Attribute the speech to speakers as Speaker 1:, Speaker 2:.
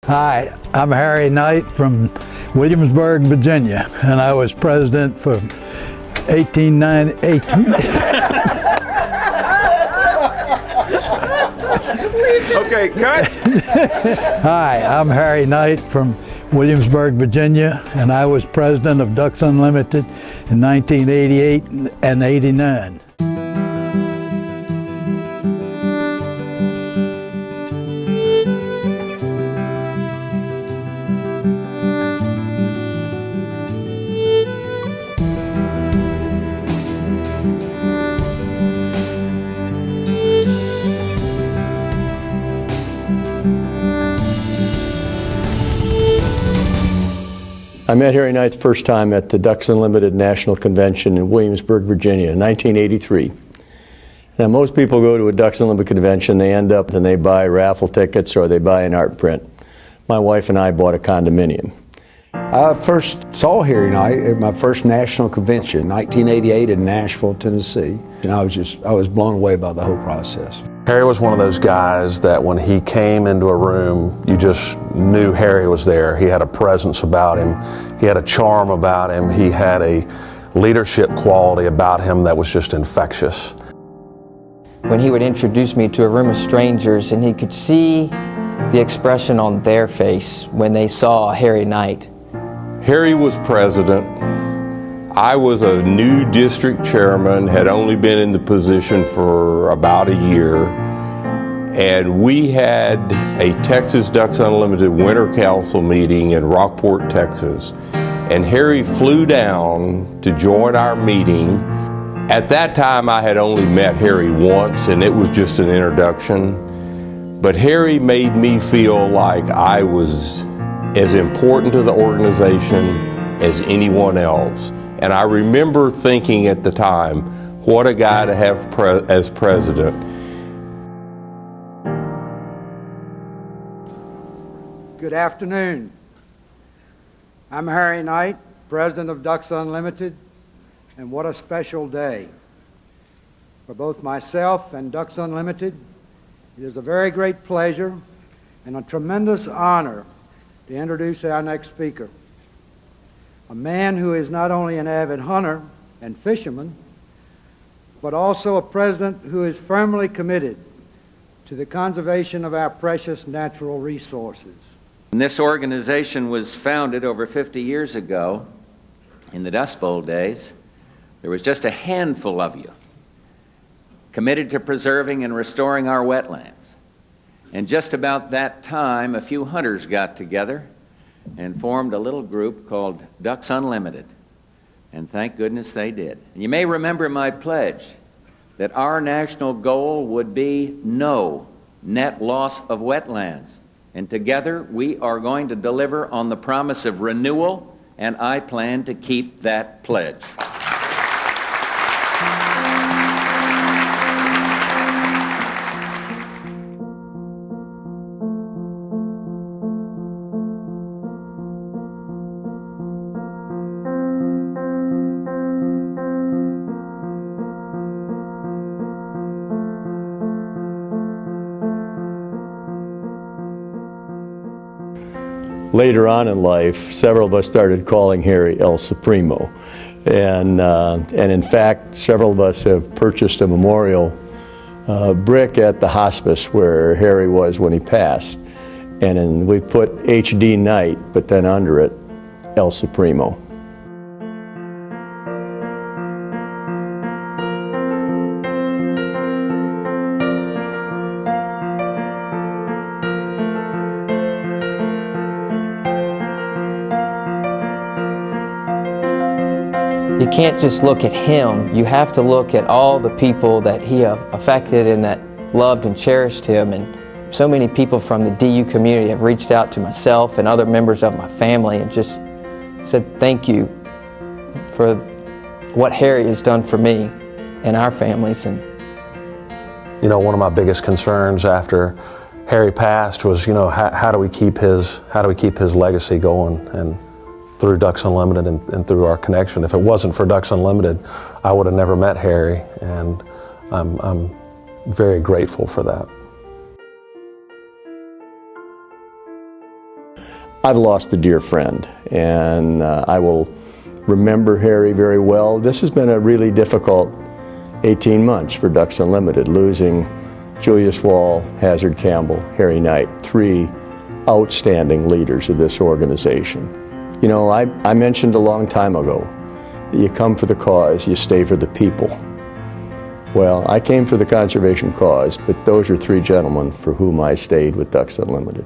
Speaker 1: Hi, I'm Harry Knight from Williamsburg, Virginia, and I was president for 1898.
Speaker 2: Okay, cut.
Speaker 1: Hi, I'm Harry Knight from Williamsburg, Virginia, and I was president of Ducks Unlimited in 1988 and 89.
Speaker 3: I met Harry Knight the first time at the Ducks Unlimited National Convention in Williamsburg, Virginia in 1983. Now most people go to a Ducks Unlimited convention, they end up and they buy raffle tickets or they buy an art print. My wife and I bought a condominium.
Speaker 4: I first saw Harry Knight at my first national convention, 1988 in Nashville, Tennessee. And I was blown away by the whole process.
Speaker 2: Harry was one of those guys that when he came into a room, you just knew Harry was there. He had a presence about him. He had a charm about him. He had a leadership quality about him that was just infectious.
Speaker 5: When he would introduce me to a room of strangers and he could see the expression on their face when they saw Harry Knight.
Speaker 6: Harry was president. I was a new district chairman, had only been in the position for about a year, and we had a Texas Ducks Unlimited Winter Council meeting in Rockport, Texas, and Harry flew down to join our meeting. At that time, I had only met Harry once, and it was just an introduction, but Harry made me feel like I was as important to the organization as anyone else. And I remember thinking at the time, what a guy to have as president.
Speaker 7: Good afternoon. I'm Harry Knight, president of Ducks Unlimited, and what a special day. For both myself and Ducks Unlimited, it is a very great pleasure and a tremendous honor to introduce our next speaker. A man who is not only an avid hunter and fisherman, but also a president who is firmly committed to the conservation of our precious natural resources.
Speaker 8: When this organization was founded over 50 years ago, in the Dust Bowl days, there was just a handful of you committed to preserving and restoring our wetlands. And just about that time, a few hunters got together and formed a little group called Ducks Unlimited. And thank goodness they did. And you may remember my pledge that our national goal would be no net loss of wetlands. And together we are going to deliver on the promise of renewal, and I plan to keep that pledge.
Speaker 3: Later on in life, several of us started calling Harry El Supremo. And in fact, several of us have purchased a memorial brick at the hospice where Harry was when he passed. And we put HD Knight, but then under it, El Supremo.
Speaker 5: You can't just look at him, you have to look at all the people that he affected and that loved and cherished him. And so many people from the DU community have reached out to myself and other members of my family and just said thank you for what Harry has done for me and our families. And
Speaker 2: You know, one of my biggest concerns after Harry passed was, you know, how do we keep his legacy going, and through Ducks Unlimited and through our connection. If it wasn't for Ducks Unlimited, I would have never met Harry, and I'm very grateful for that.
Speaker 3: I've lost a dear friend, and I will remember Harry very well. This has been a really difficult 18 months for Ducks Unlimited, losing Julius Wall, Hazard Campbell, Harry Knight, 3 outstanding leaders of this organization. You know, I mentioned a long time ago that you come for the cause, you stay for the people. Well, I came for the conservation cause, but those are 3 gentlemen for whom I stayed with Ducks Unlimited.